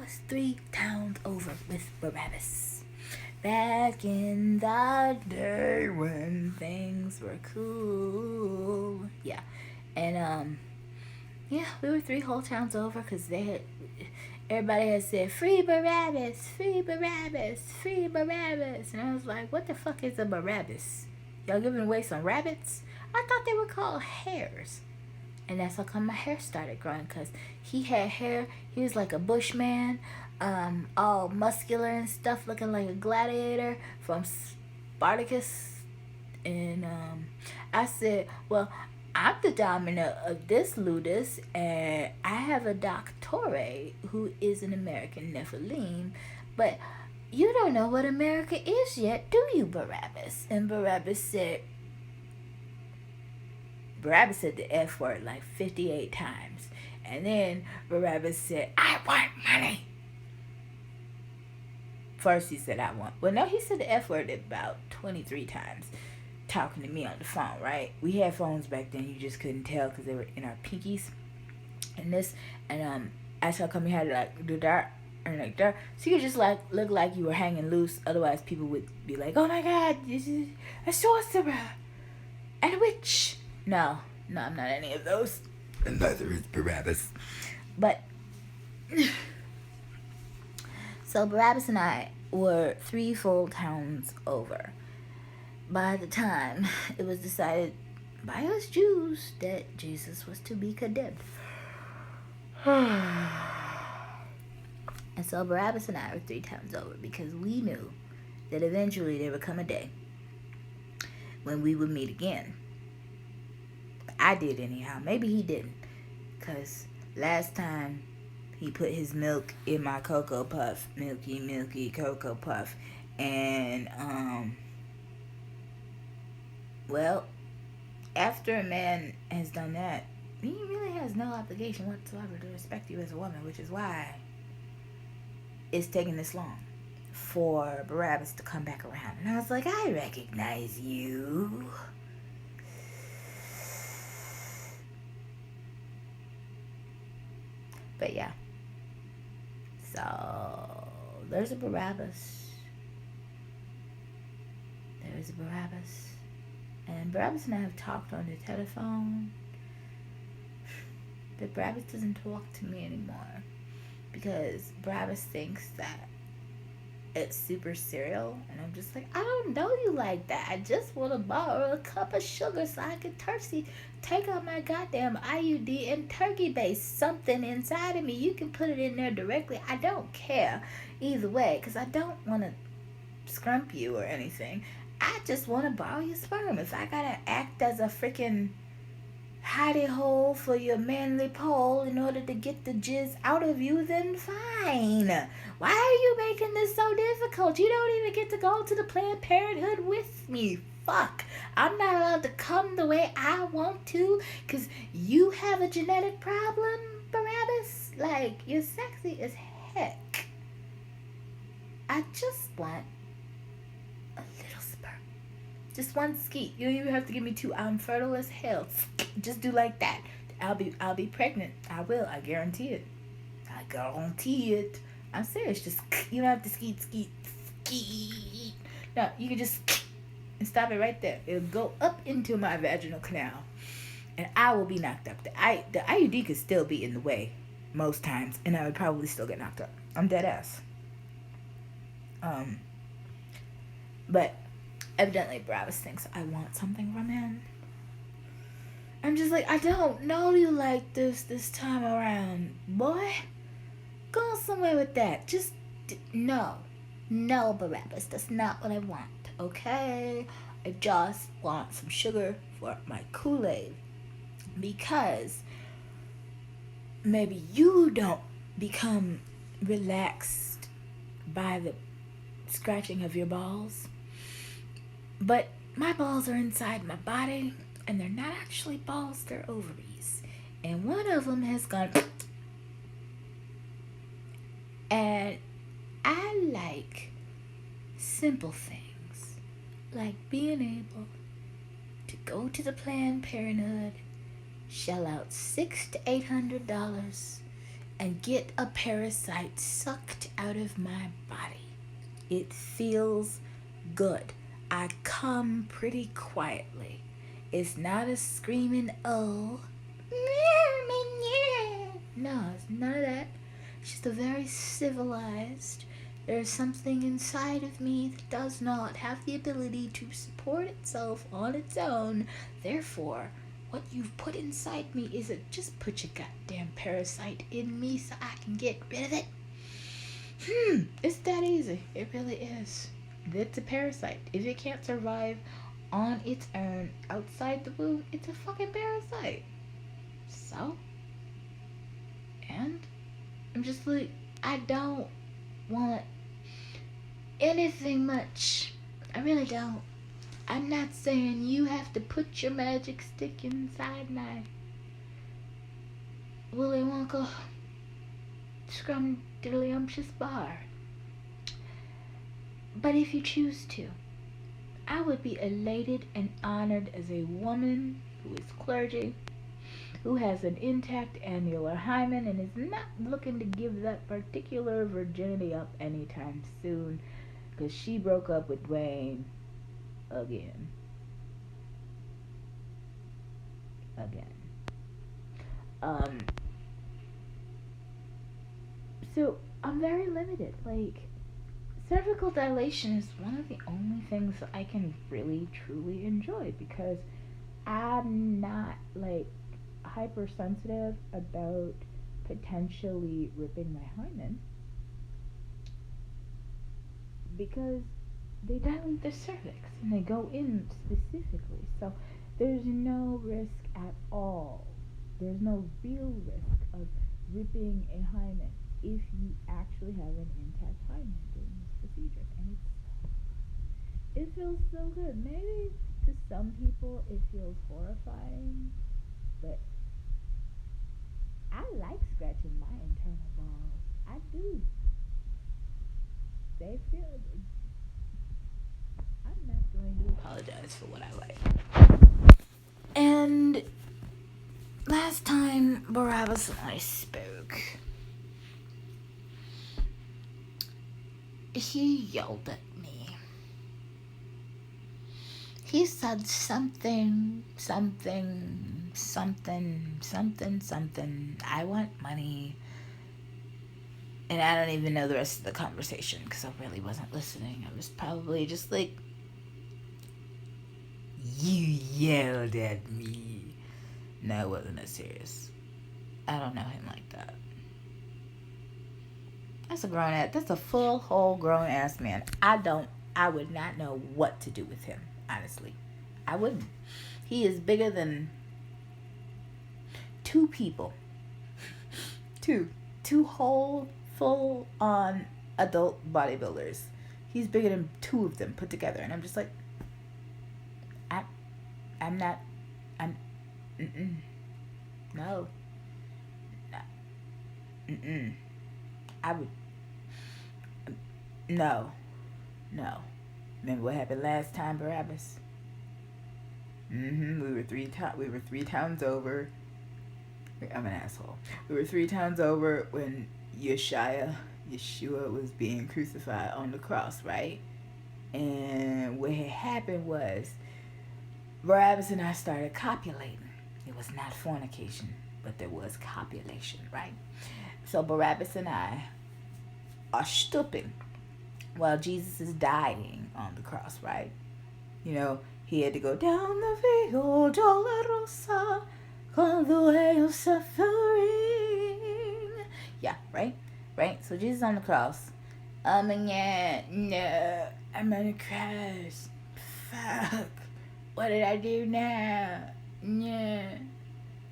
was 3 towns over with Barabbas. Back in the day when things were cool. Yeah. And, yeah, we were 3 whole towns over because everybody had said, free Barabbas, free Barabbas, free Barabbas. And I was like, what the fuck is a Barabbas? Y'all giving away some rabbits? I thought they were called hares. And that's how come my hair started growing, because he had hair. He was like a bushman, all muscular and stuff, looking like a gladiator from Spartacus. And I said, well, I'm the dominant of this ludus, and I have a doctorate who is an American Nephilim, but you don't know what America is yet, do you, Barabbas? And Barabbas said the F word like 58 times. And then Barabbas said, I want money. First he said, I want. Well, no, he said the F word about 23 times talking to me on the phone, right? We had phones back then. You just couldn't tell because they were in our pinkies. And that's how come you had to like do that and like that. So you could just like look like you were hanging loose. Otherwise people would be like, oh my God, this is a sorcerer and a witch. No, I'm not any of those. And neither is Barabbas. But, so Barabbas and I were 3 full towns over by the time it was decided by us Jews that Jesus was to be condemned. And so Barabbas and I were 3 towns over because we knew that eventually there would come a day when we would meet again. I did anyhow. Maybe he didn't. Because last time he put his milk in my Cocoa Puff. Milky Cocoa Puff. And, well, after a man has done that, he really has no obligation whatsoever to respect you as a woman, which is why it's taking this long for Barabbas to come back around. And I was like, I recognize you. But yeah, so there's a Barabbas. There's a Barabbas. And Barabbas and I have talked on the telephone. But Barabbas doesn't talk to me anymore. Because Barabbas thinks that it's super cereal. And I'm just like, I don't know you like that. I just want to borrow a cup of sugar so I can take out my goddamn IUD and turkey base something inside of me. You can put it in there directly. I don't care either way because I don't want to scrump you or anything. I just want to borrow your sperm. If I gotta act as a freaking hidey hole for your manly pole in order to get the jizz out of you, then fine. Why are you making this so difficult? You don't even get to go to the Planned Parenthood with me. Fuck. I'm not allowed to come the way I want to because you have a genetic problem, Barabbas. Like, you're sexy as heck. I just want a little sperm. Just one skeet. You don't even have to give me 2. I'm fertile as hell. Just do like that. I'll be pregnant. I will. I guarantee it. I guarantee it. I'm serious. Just, you don't have to skeet. No, you can just and stop it right there. It'll go up into my vaginal canal, and I will be knocked up. The IUD could still be in the way most times, and I would probably still get knocked up. I'm dead ass. But evidently Barabbas thinks I want something from him. I'm just like, I don't know you like this time around, boy. Go somewhere with that. Just no, Barabbas. That's not what I want. Okay, I just want some sugar for my Kool-Aid because maybe you don't become relaxed by the scratching of your balls, but my balls are inside my body and they're not actually balls, they're ovaries, and one of them has gone and I like simple things. Like being able to go to the Planned Parenthood, shell out $600 to $800, and get a parasite sucked out of my body. It feels good. I come pretty quietly. It's not a screaming, oh. No, it's none of that. It's just a very civilized. There's something inside of me that does not have the ability to support itself on its own. Therefore, what you've put inside me is just put your goddamn parasite in me so I can get rid of it. It's that easy. It really is. It's a parasite. If it can't survive on its own outside the womb, it's a fucking parasite. So, and I'm just like, I don't want anything much. I really don't. I'm not saying you have to put your magic stick inside my Willy Wonka scrumdiddlyumptious bar. But if you choose to, I would be elated and honored as a woman who is clergy, who has an intact annular hymen and is not looking to give that particular virginity up anytime soon, because she broke up with Dwayne again. So I'm very limited. Like, cervical dilation is one of the only things that I can really truly enjoy, because I'm not like hypersensitive about potentially ripping my hymen, because they dilate the cervix and they go in specifically. So there's no risk at all. There's no real risk of ripping a hymen if you actually have an intact hymen during this procedure. And it feels so good. Maybe to some people it feels horrifying, but I like scratching my internal balls. I do. They feel it. I'm not going to apologize for what I like. And last time Barabbas and I spoke, he yelled at me. He said something. I want money. And I don't even know the rest of the conversation because I really wasn't listening. I was probably just like, you yelled at me. No, it wasn't that serious. I don't know him like that. That's a full, whole, grown-ass man. I would not know what to do with him, honestly. I wouldn't. He is bigger than two people. Two whole, full-on adult bodybuilders. He's bigger than two of them put together. And I'm just like, no. I would, no. Remember what happened last time, Barabbas? We were three towns over. I'm an asshole. We were 3 towns over when Yeshua was being crucified on the cross, right? And what had happened was Barabbas and I started copulating. It was not fornication, but there was copulation, right? So Barabbas and I are stooping while Jesus is dying on the cross, right? You know, he had to go down the Via Dolorosa on the way of suffering. Yeah, right? So Jesus on the cross. I'm on the cross. Fuck. What did I do now? Yeah.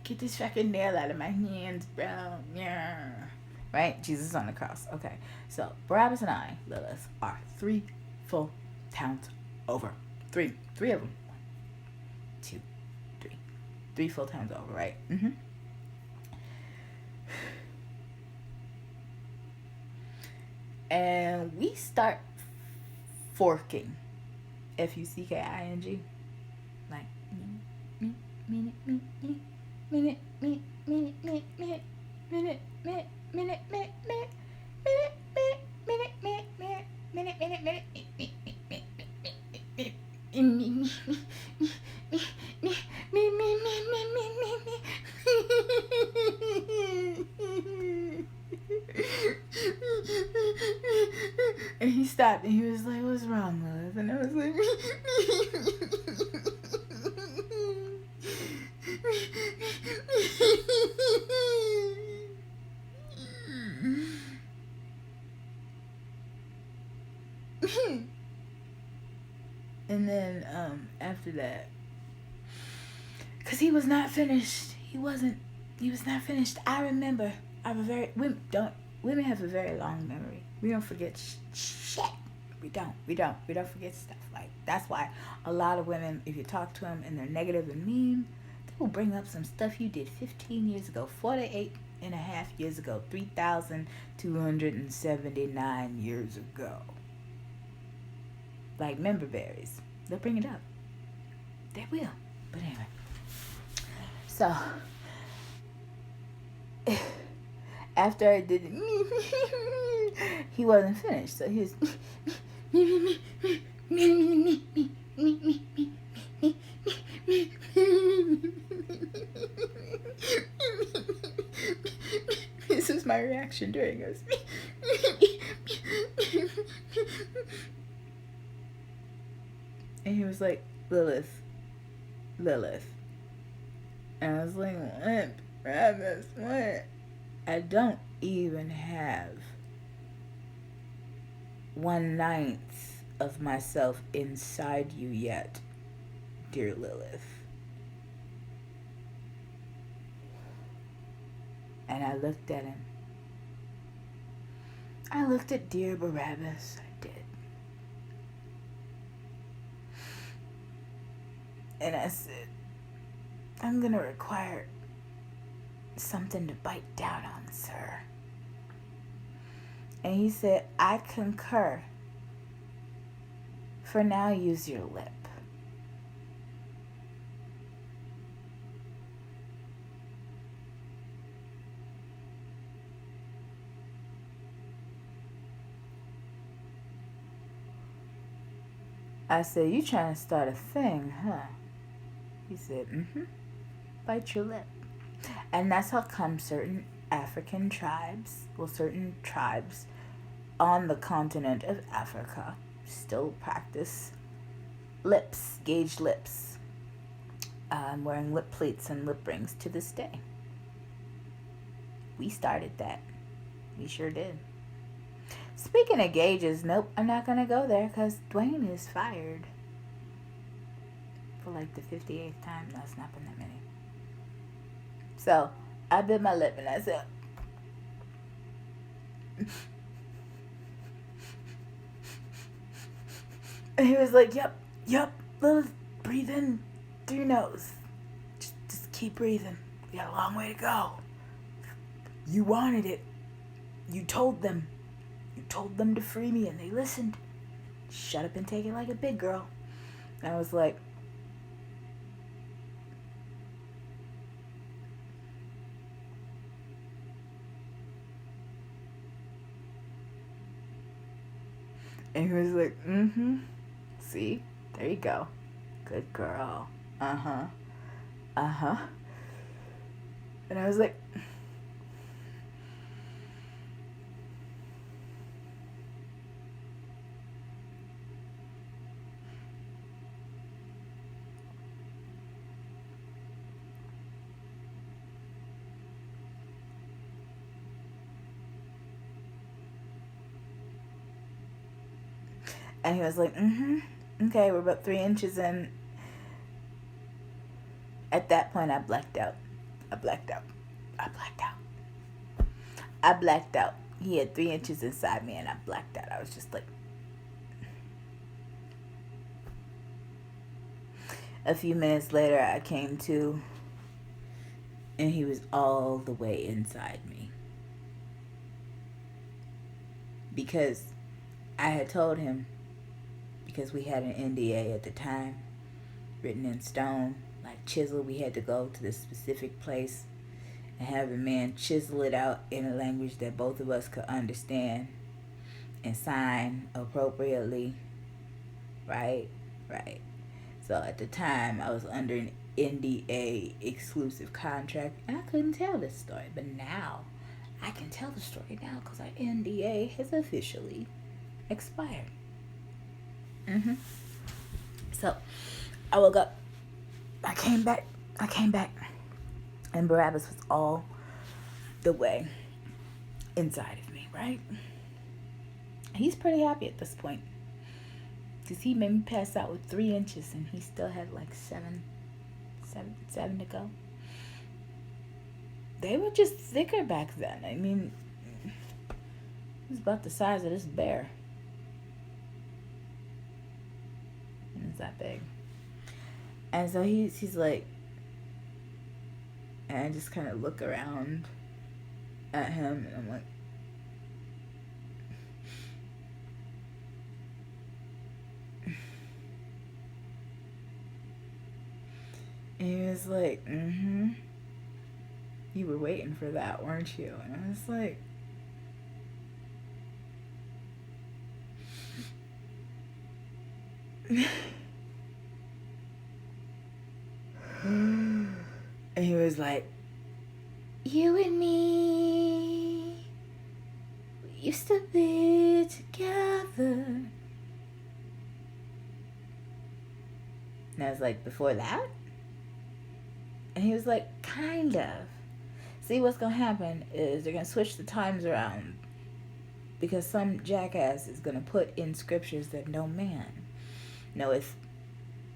Get this fucking nail out of my hands, bro. Yeah. Right? Jesus on the cross. Okay. So, Barabbas and I, Lilith, are 3 full towns over. 3 of them. 1, 2, 3. 3 full towns over, right? And we start forking. Fucking. Like, minute. minute, minute, minute, minute, minute, minute, minute, minute, minute, and he stopped and he was like, "What's wrong, Lilith?" And I was like, and then after that, because he was not finished. He was not finished. I remember. Women have a very long memory. We don't forget shit. We don't forget stuff. Like, that's why a lot of women, if you talk to them and they're negative and mean, they will bring up some stuff you did 15 years ago, 48 and a half years ago, 3,279 years ago. Like member berries. They'll bring it up. They will. But anyway. So, after I did it, he wasn't finished. So he was this is my reaction during it. And he was like, Lilith. And I was like, what? Barabbas, what? I don't even have 1/9 of myself inside you yet, dear Lilith. And I looked at him. I looked at dear Barabbas. I did. And I said, I'm going to require something to bite down on, sir. And he said, I concur. For now, use your lip. I said, you trying to start a thing, huh? He said, bite your lip. And that's how come certain African tribes, certain tribes on the continent of Africa still practice lips, gauged lips. I'm wearing lip plates and lip rings to this day. We started that. We sure did. Speaking of gauges, nope, I'm not going to go there because Dwayne is fired. For like the 58th time. No, it's not been that many. So, I bit my lip and I said, and he was like, yep, Lilith, breathe in through your nose. Just keep breathing. We got a long way to go. You wanted it. You told them. You told them to free me and they listened. Shut up and take it like a big girl. And I was like, and he was like, see, there you go. Good girl. And I was like, and he was like, okay, we're about 3 inches in. At that point, I blacked out. He had 3 inches inside me, and I blacked out. I was just like... A few minutes later, I came to, and he was all the way inside me. Because I had told him, because we had an NDA at the time, written in stone, like chisel, we had to go to this specific place and have the man chisel it out in a language that both of us could understand and sign appropriately. Right? Right. So at the time, I was under an NDA exclusive contract, and I couldn't tell this story. But now, I can tell the story now because our NDA has officially expired. So, I woke up. I came back. And Barabbas was all the way inside of me, right? He's pretty happy at this point. Because he made me pass out with 3 inches and he still had like seven to go. They were just thicker back then. I mean, it was about the size of this bear. And it's that big. And so he's like, and I just kind of look around at him and I'm like, and he was like, you were waiting for that, weren't you? And I was like, and he was like, you and me, we used to be together. And I was like, before that? And he was like, kind of. See, what's going to happen is they're going to switch the times around because some jackass is going to put in scriptures that no man knoweth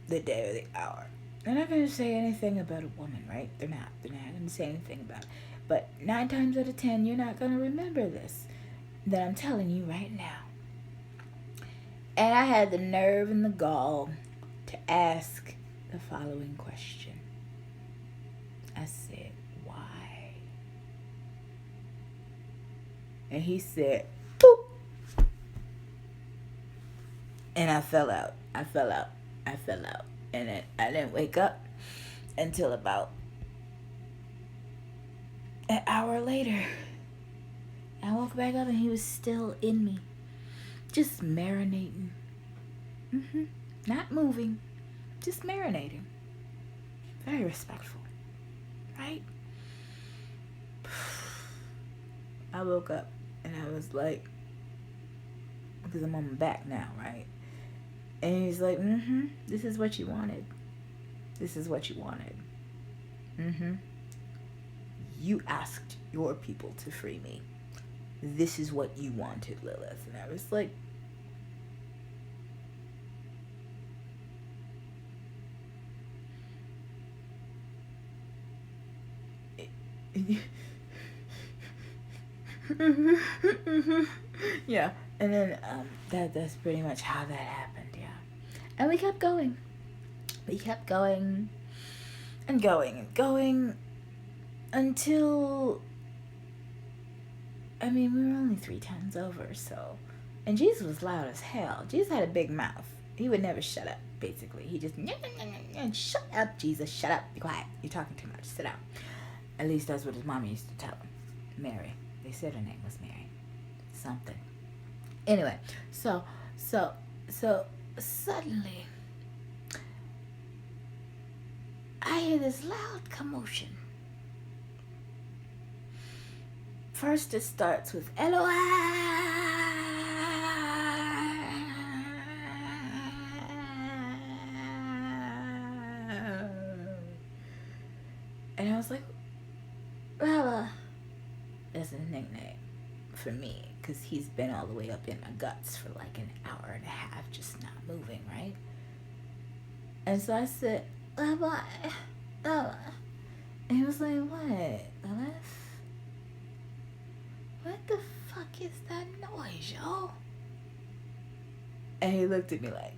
the day or the hour. They're not going to say anything about a woman, right? They're not going to say anything about it. But 9 times out of 10, you're not going to remember this that I'm telling you right now. And I had the nerve and the gall to ask the following question. I said, why? And he said, boop. And I fell out. And then I didn't wake up until about an hour later. I woke back up and he was still in me. Just marinating. Not moving. Just marinating. Very respectful. Right? I woke up and I was like, because I'm on my back now, right? And he's like, this is what you wanted. This is what you wanted. You asked your people to free me. This is what you wanted, Lilith. And I was like, yeah. And then that's pretty much how that happened, yeah. And we kept going. And going until, I mean, we were only 3 times over, so. And Jesus was loud as hell. Jesus had a big mouth. He would never shut up, basically. He just, shut up, Jesus, shut up, be quiet. You're talking too much, sit down. At least that's what his mom used to tell him. Mary. They said her name was Mary. Something. Anyway, so suddenly, I hear this loud commotion. First it starts with Elohim. And I was like, Bella. That's a nickname for me because he's been all the way up in my guts for like an hour and a half just not moving, right? And so I said, Bella. And he was like, what, Lilith? What the fuck is that noise, yo? And he looked at me like,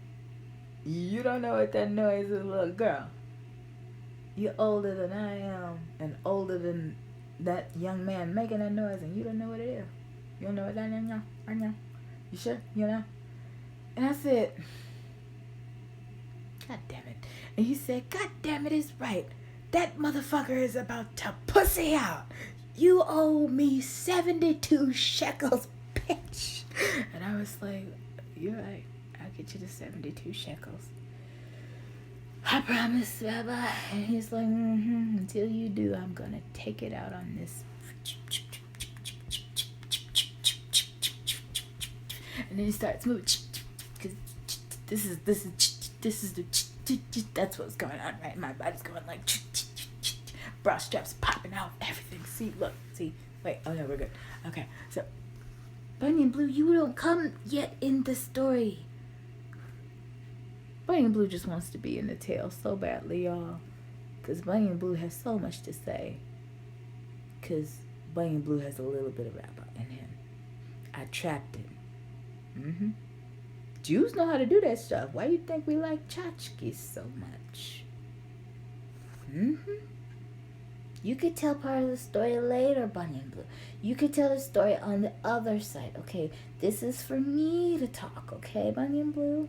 you don't know what that noise is, little girl. You're older than I am and older than that young man making that noise and you don't know what it is. You don't know what that is? I know. You sure? You know? And I said, God damn it. And he said, God damn it, it's right. that motherfucker is about to pussy out. You owe me 72 shekels, bitch. And I was like, you're right. I'll get you the 72 shekels. I promise, Rabbi. And he's like, until you do, I'm going to take it out on this. And then he starts moving. Because this is the, that's what's going on, right? My body's going like, bra straps popping out, everything. See, look, see. Wait, oh no, we're good. Okay, so, Bunny and Blue, you don't come yet in the story. Bunny and Blue just wants to be in the tale so badly, y'all. Because Bunny and Blue has so much to say. Because Bunny and Blue has a little bit of rabbi in him. I trapped him. Jews know how to do that stuff. Why do you think we like tchotchkes so much? You could tell part of the story later, Bunny and Blue. You could tell the story on the other side, okay? This is for me to talk, okay, Bunny and Blue?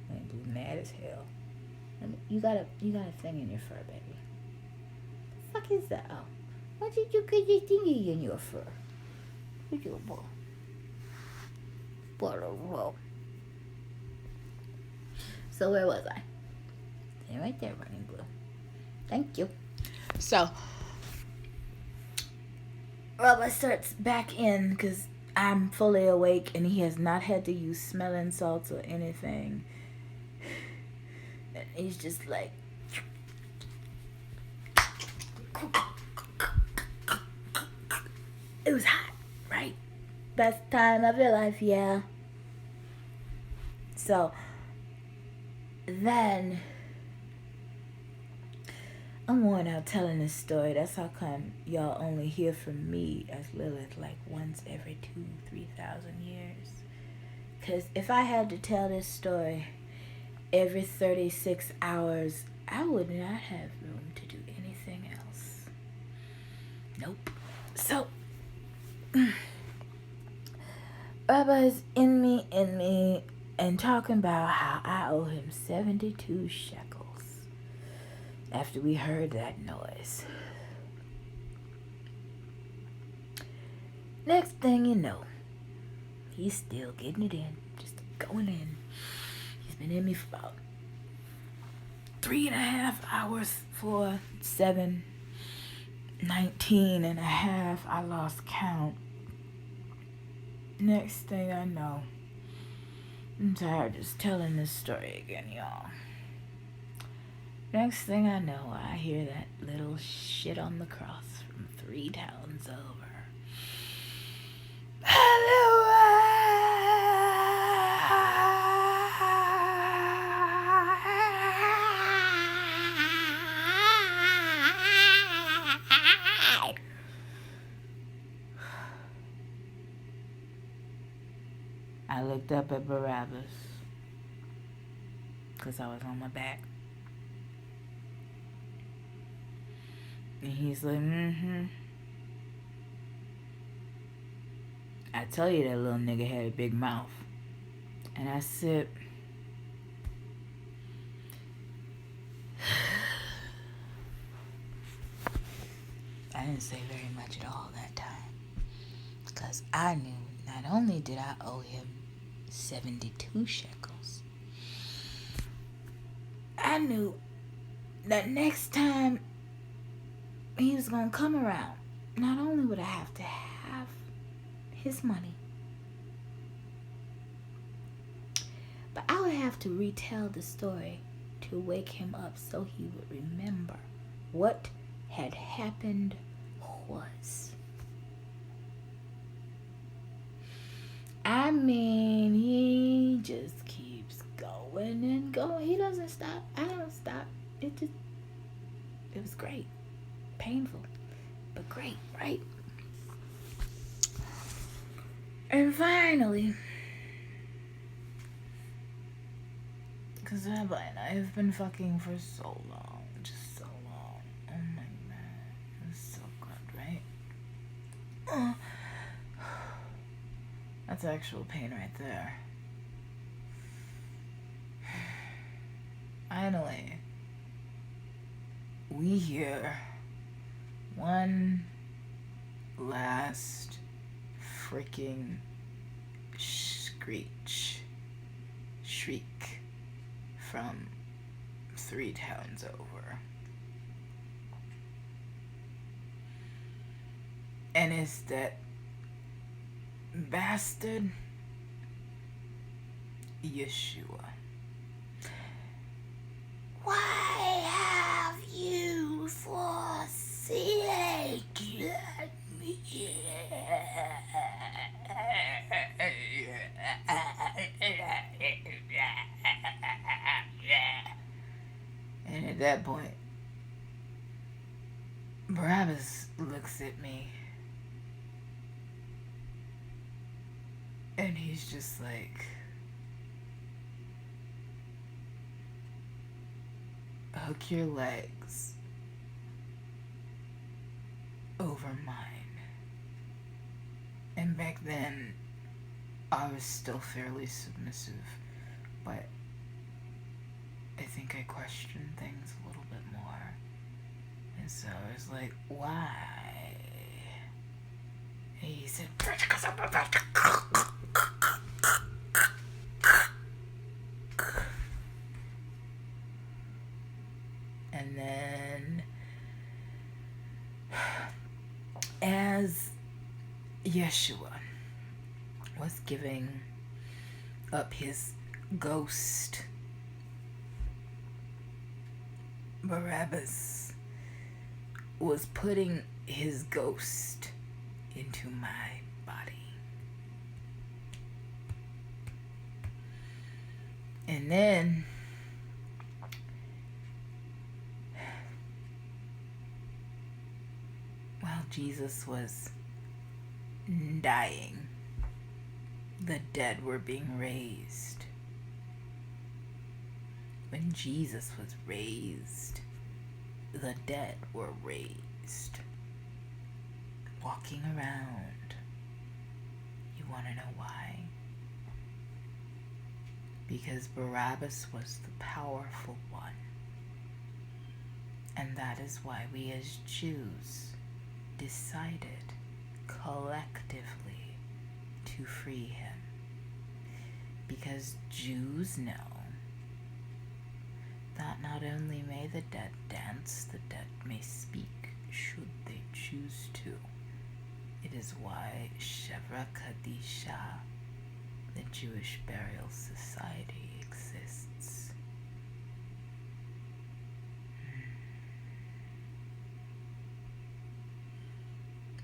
Bunny and Blue mad as hell. You got a thing in your fur, baby. The fuck is that? Oh, why did you get your thingy in your fur? Where's your ball? So where was I? Stay right there, Bunny and Blue. Thank you. So, Rabbi starts back in because I'm fully awake and he has not had to use smelling salts or anything. And he's just like, it was hot, right? Best time of your life, yeah. So, then I'm worn out telling this story. That's how come y'all only hear from me as Lilith like once every 2,000-3,000 years. Because if I had to tell this story every 36 hours, I would not have room to do anything else. Nope. So, Rabbi's in me, and talking about how I owe him 72 shekels after we heard that noise. Next thing you know, he's still getting it in, just going in. He's been in me for about 3.5 hours for 7:19 and a half. I lost count. Next thing I know, I'm tired just telling this story again, y'all. Next thing I know, I hear that little shit on the cross from 3 towns over. I looked up at Barabbas because I was on my back. And he's like, I tell you that little nigga had a big mouth. And I said, I didn't say very much at all that time. Because I knew not only did I owe him 72 shekels, I knew that next time he was going to come around, not only would I have to have his money, but I would have to retell the story to wake him up so he would remember what had happened was. I mean, he just keeps going and going. He doesn't stop. I don't stop. It was great. Painful, but great, right? And finally, because Rabbi and I have been fucking for so long, just so long. Oh my God, it was so good, right? That's actual pain right there. we hear one last freaking shriek from 3 towns over. And it's that bastard Yeshua. Why have you forsaken me? And at that point, Barabbas looks at me and he's just like, hook your legs over mine. And back then, I was still fairly submissive, but I think I questioned things a little bit more. And so I was like, why? And he said, and then as Yeshua was giving up his ghost, Barabbas was putting his ghost into my body. And then while Jesus was dying, the dead were being raised. When Jesus was raised, the dead were raised. Walking around. You want to know why? Because Barabbas was the powerful one. And that is why we as Jews decided collectively to free him. Because Jews know that not only may the dead dance, the dead may speak, should they choose to. It is why Shevra Kadisha, the Jewish burial society, exists.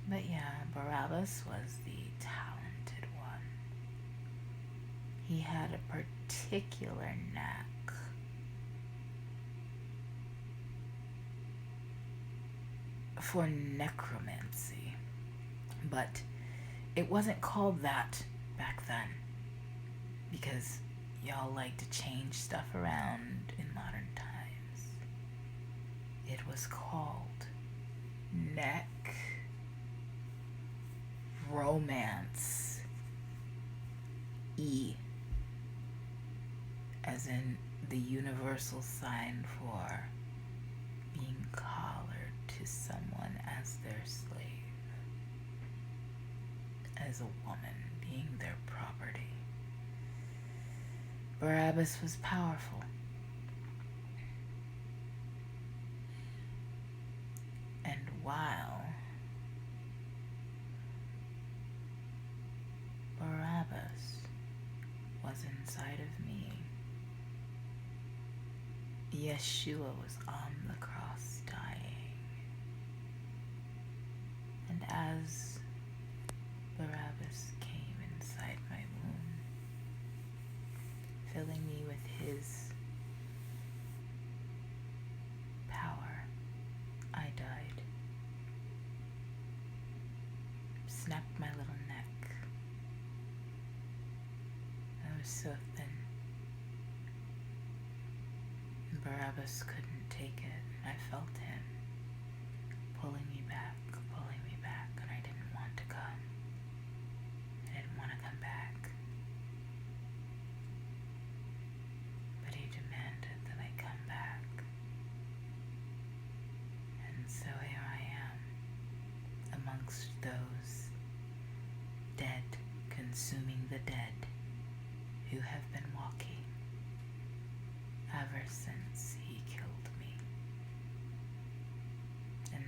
But yeah, Barabbas was the talented one. He had a particular knack for necromancy, but it wasn't called that back then because y'all like to change stuff around in modern times. It was called romance, as in the universal sign for being collared to someone as their slave, as a woman being their property. Barabbas was powerful. And while Barabbas was inside of me, Yeshua was on the cross dying. And as Barabbas came inside my womb, filling me with his power, I died. Snapped my little neck. I was so thin. And Barabbas couldn't take it. I felt him pulling me back, and I didn't want to come. I didn't want to come back. But he demanded that I come back. consuming the dead who have been walking ever since he killed me. And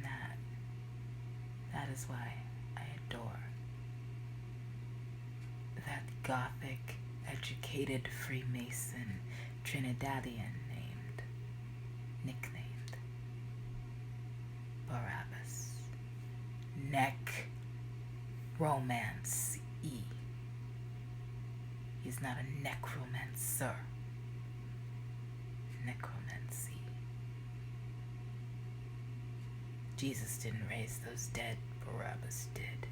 that is why I adore that Gothic, educated Freemason Trinidadian nicknamed Barabbas. Necromancy. He's not a necromancer. Necromancy. Jesus didn't raise those dead, Barabbas did.